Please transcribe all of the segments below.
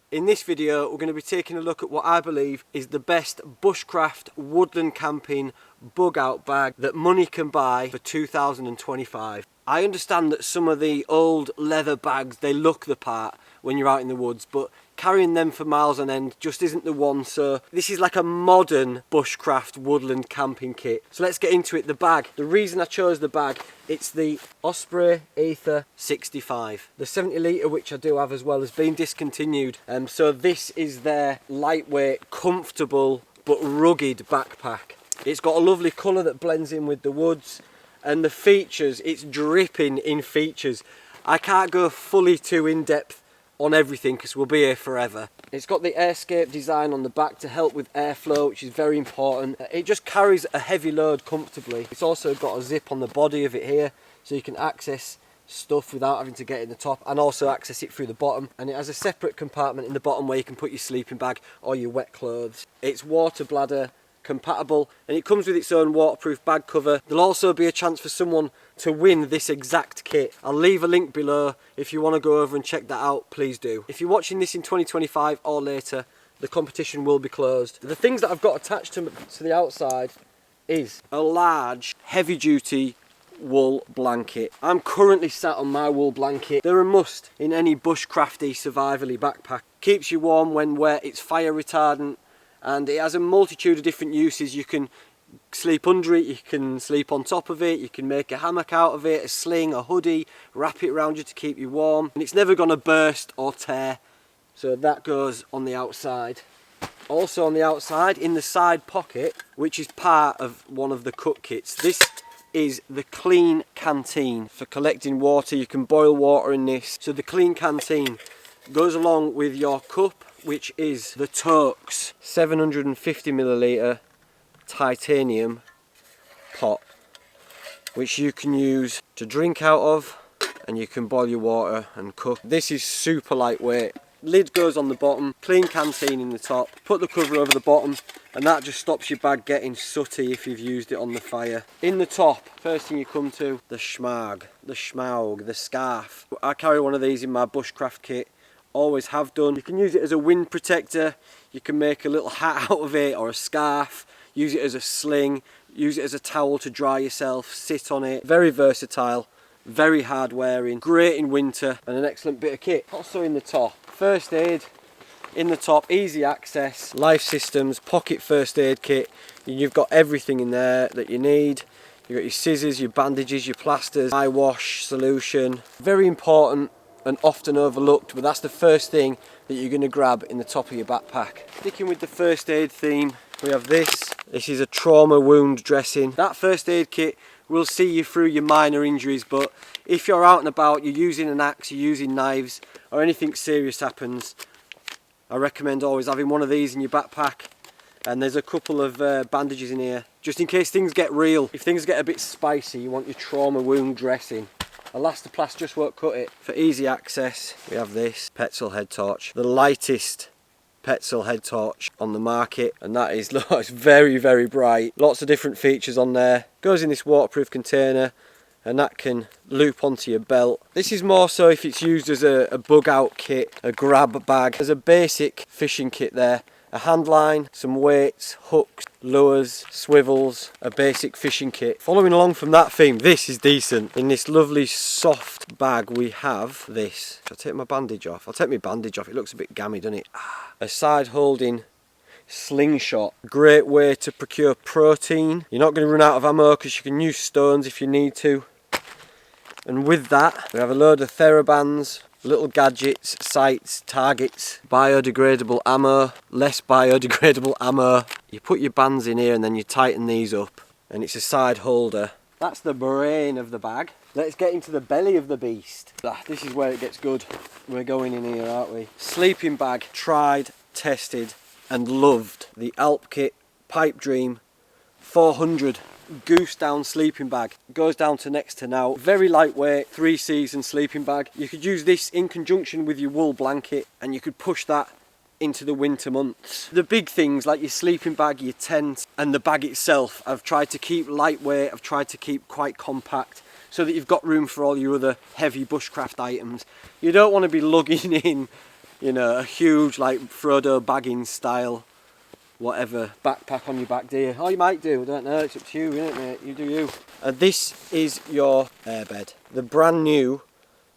In this video we're going to be taking a look at what I believe is the best bushcraft woodland camping bug out bag that money can buy for 2025. I understand that some of the old leather bags, they look the part when you're out in the woods, but carrying them for miles on end just isn't the one. So this is like a modern bushcraft woodland camping kit. So let's get into it. The bag, the reason I chose the bag, it's the Osprey Ether 65. The 70 litre, which I do have as well, has been discontinued. So this is their lightweight, comfortable but rugged backpack. It's got a lovely colour that blends in with the woods, and the features, it's dripping in features. I can't go fully too in depth on everything because we'll be here forever. It's got the airscape design on the back to help with airflow, which is very important. It just carries a heavy load comfortably. It's also got a zip on the body of it here, so you can access stuff without having to get in the top, and also access it through the bottom. And it has a separate compartment in the bottom where you can put your sleeping bag or your wet clothes. It's water bladder compatible, and it comes with its own waterproof bag cover. There'll also be a chance for someone to win this exact kit. I'll leave a link below. If you want to go over and check that out, please do. If you're watching this in 2025 or later, the competition will be closed. The things that I've got attached to the outside is a large heavy duty wool blanket. I'm currently sat on my wool blanket. They're a must in any bushcrafty survivally backpack. Keeps you warm when wet, it's fire retardant, and it has a multitude of different uses. You can sleep under it, you can sleep on top of it, you can make a hammock out of it, a sling, a hoodie, wrap it around you to keep you warm, and it's never going to burst or tear. So that goes on the outside. Also on the outside, in the side pocket, which is part of one of the cut kits, this is the clean canteen for collecting water. You can boil water in this. So the clean canteen goes along with your cup, which is the Tokes 750ml titanium pot, which you can use to drink out of, and you can boil your water and cook. This is super lightweight. Lid goes on the bottom, clean canteen in the top, put the cover over the bottom, and that just stops your bag getting sooty if you've used it on the fire. In the top, first thing you come to, the schmaug, the scarf. I carry one of these in my bushcraft kit, always have done. You can use it as a wind protector, you can make a little hat out of it or a scarf, use it as a sling, use it as a towel to dry yourself, sit on it. Very versatile, very hard wearing, great in winter, and an excellent bit of kit. Also in the top, first aid in the top, easy access, life systems, pocket first aid kit. You've got everything in there that you need. You've got your scissors, your bandages, your plasters, eye wash solution. Very important and often overlooked, but that's the first thing that you're going to grab in the top of your backpack. Sticking with the first aid theme, we have this. This is a trauma wound dressing. That first aid kit will see you through your minor injuries, but if you're out and about, you're using an axe, you're using knives, or anything serious happens, I recommend always having one of these in your backpack. And there's a couple of bandages in here, just in case things get real. If things get a bit spicy, you want your trauma wound dressing. Elastoplast just won't cut it. For easy access, we have this petrol head torch, the lightest petrol head torch on the market, and that is, look, it's very, very bright. Lots of different features on there. Goes in this waterproof container, and that can loop onto your belt. This is more so if it's used as a bug out kit, a grab bag. There's a basic fishing kit there. A hand line, some weights, hooks, lures, swivels, a basic fishing kit. Following along from that theme, this is decent. In this lovely soft bag we have this. Shall I take my bandage off? I'll take my bandage off, it looks a bit gammy, doesn't it? A side holding slingshot. Great way to procure protein. You're not going to run out of ammo because you can use stones if you need to. And with that, we have a load of therabands, little gadgets, sights, targets, biodegradable ammo, less biodegradable ammo. You put your bands in here and then you tighten these up, and it's a side holder. That's the brain of the bag. Let's get into the belly of the beast. This is where it gets good. We're going in here, aren't we? Sleeping bag, tried, tested and loved. The Alp Kit Pipe Dream 400 goose down sleeping bag. Goes down to next to now. Very lightweight, 3-season sleeping bag. You could use this in conjunction with your wool blanket, and you could push that into the winter months. The big things like your sleeping bag, your tent, and the bag itself, I've tried to keep lightweight, I've tried to keep quite compact so that you've got room for all your other heavy bushcraft items. You don't want to be lugging in you know, a huge like Frodo Baggins style whatever backpack on your back, do you? Oh, you might do, I don't know, it's up to you, isn't it, mate? You do you. And this is your airbed. The brand new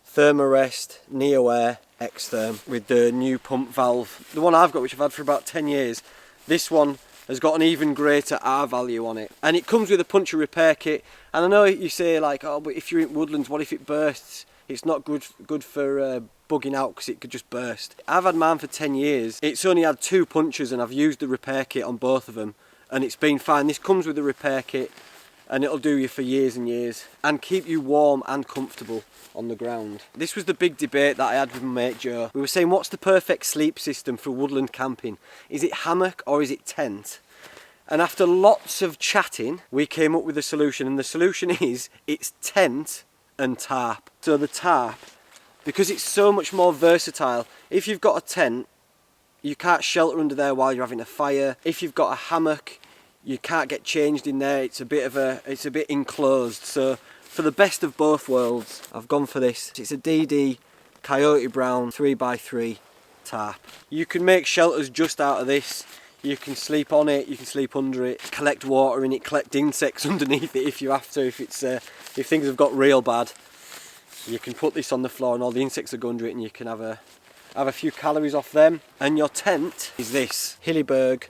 Thermarest Neo Air X-Therm with the new pump valve. The one I've got, which I've had for about 10 years, this one has got an even greater R value on it. And it comes with a puncture repair kit. And I know you say like, oh, but if you're in woodlands, what if it bursts? It's not good for bugging out because it could just burst. I've had mine for 10 years. It's only had 2 punctures and I've used the repair kit on both of them and it's been fine. This comes with a repair kit and it'll do you for years and years and keep you warm and comfortable on the ground. This was the big debate that I had with my mate Joe. We were saying, what's the perfect sleep system for woodland camping? Is it hammock or is it tent? And after lots of chatting, we came up with a solution, and the solution is it's tent and tarp. So the tarp, because it's so much more versatile, if you've got a tent, you can't shelter under there while you're having a fire. If you've got a hammock, you can't get changed in there. It's a bit enclosed. So for the best of both worlds, I've gone for this. It's a DD Coyote Brown 3x3 tarp. You can make shelters just out of this. You can sleep on it, you can sleep under it, collect water in it, collect insects underneath it if you have to. If things have got real bad, you can put this on the floor and all the insects will go under it and you can have a few calories off them. And your tent is this Hilleberg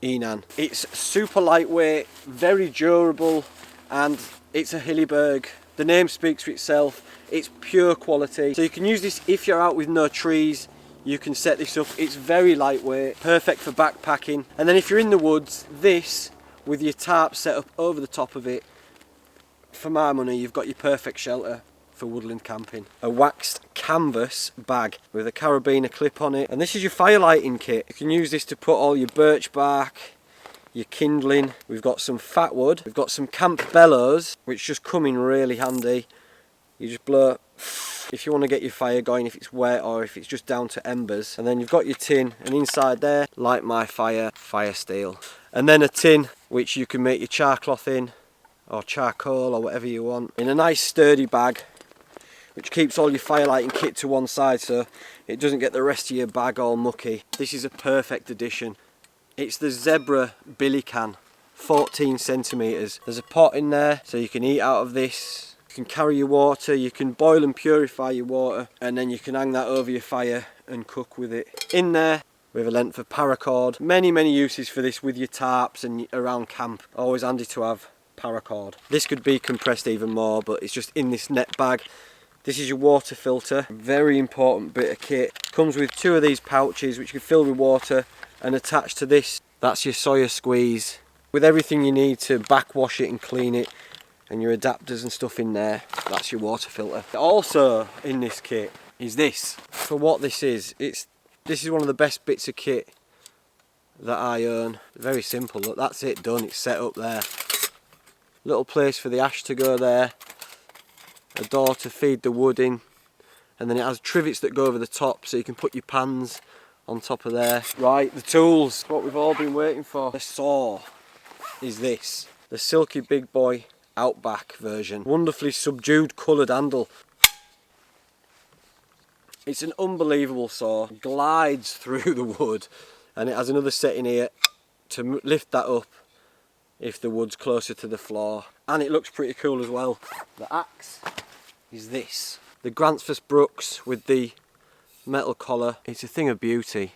Enan. It's super lightweight, very durable, and it's a Hilleberg. The name speaks for itself. It's pure quality. So you can use this if you're out with no trees. You can set this up. It's very lightweight, perfect for backpacking. And then if you're in the woods, this with your tarp set up over the top of it, for my money, you've got your perfect shelter for woodland camping. A waxed canvas bag with a carabiner clip on it. And this is your fire lighting kit. You can use this to put all your birch bark, your kindling. We've got some fat wood. We've got some camp bellows, which just come in really handy. You just blow if you want to get your fire going, if it's wet or if it's just down to embers. And then you've got your tin, and inside there, light my fire, fire steel. And then a tin which you can make your char cloth in, or charcoal, or whatever you want, in a nice sturdy bag, which keeps all your fire lighting kit to one side so it doesn't get the rest of your bag all mucky. This is a perfect addition. It's the Zebra billy can, 14 centimetres. There's a pot in there so you can eat out of this. You can carry your water, you can boil and purify your water, and then you can hang that over your fire and cook with it. In there we have a length of paracord. Many uses for this with your tarps and around camp. Always handy to have paracord. This could be compressed even more, but it's just in this net bag. This is your water filter, very important bit of kit. Comes with 2 of these pouches which you can fill with water, and attached to this, that's your Sawyer squeeze with everything you need to backwash it and clean it, and your adapters and stuff in there. That's your water filter. Also in this kit is this. For what this is, this is one of the best bits of kit that I own. Very simple, look, that's it done, it's set up there. Little place for the ash to go there, a door to feed the wood in, and then it has trivets that go over the top so you can put your pans on top of there. Right, the tools, what we've all been waiting for. The saw is this, the Silky Big Boy Outback version. Wonderfully subdued coloured handle. It's an unbelievable saw. It glides through the wood, and it has another setting here to lift that up if the wood's closer to the floor. And it looks pretty cool as well. The axe is this. The Grantsford Brooks with the metal collar. It's a thing of beauty.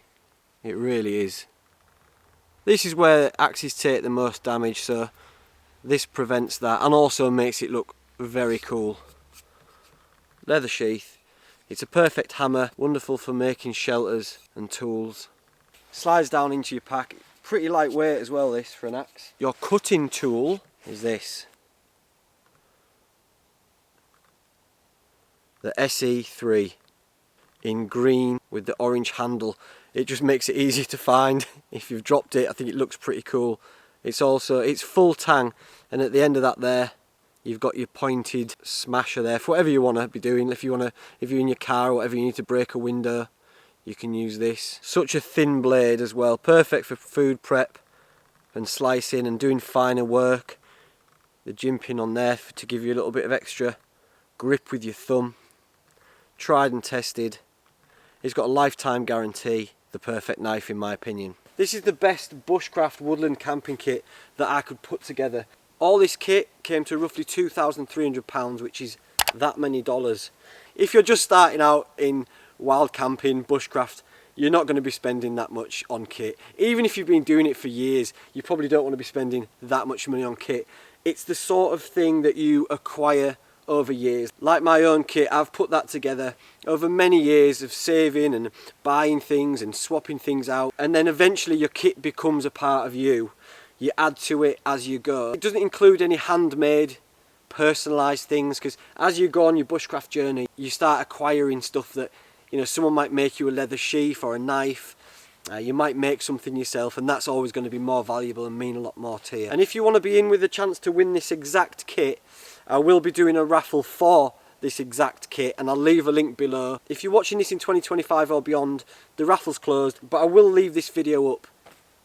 It really is. This is where axes take the most damage, so this prevents that and also makes it look very cool. Leather sheath. It's a perfect hammer, wonderful for making shelters and tools. Slides down into your pack. Pretty lightweight as well, this, for an axe. Your cutting tool is this. The SE3 in green with the orange handle. It just makes it easy to find. If you've dropped it, I think it looks pretty cool. It's full tang, and at the end of that there, you've got your pointed smasher there for whatever you want to be doing. If you're in your car or whatever, you need to break a window, you can use this. Such a thin blade as well, perfect for food prep and slicing and doing finer work. The gym pin on there to give you a little bit of extra grip with your thumb. Tried and tested. It's got a lifetime guarantee, the perfect knife in my opinion. This is the best bushcraft woodland camping kit that I could put together. All this kit came to roughly £2,300, which is that many dollars. If you're just starting out in wild camping, bushcraft, you're not going to be spending that much on kit. Even if you've been doing it for years, you probably don't want to be spending that much money on kit. It's the sort of thing that you acquire over years. Like my own kit, I've put that together over many years of saving and buying things and swapping things out, and then eventually your kit becomes a part of you. You add to it as you go. It doesn't include any handmade, personalised things, because as you go on your bushcraft journey, you start acquiring stuff that, you know, someone might make you a leather sheath or a knife. You might make something yourself, and that's always going to be more valuable and mean a lot more to you. And if you want to be in with a chance to win this exact kit, I will be doing a raffle for this exact kit, and I'll leave a link below. If you're watching this in 2025 or beyond, the raffle's closed, but I will leave this video up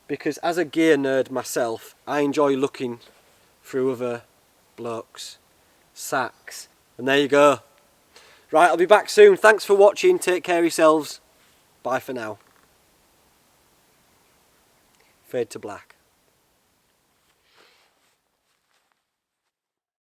because as a gear nerd myself, I enjoy looking through other blokes' sacks. And there you go. Right, I'll be back soon. Thanks for watching. Take care of yourselves. Bye for now. Fade to black.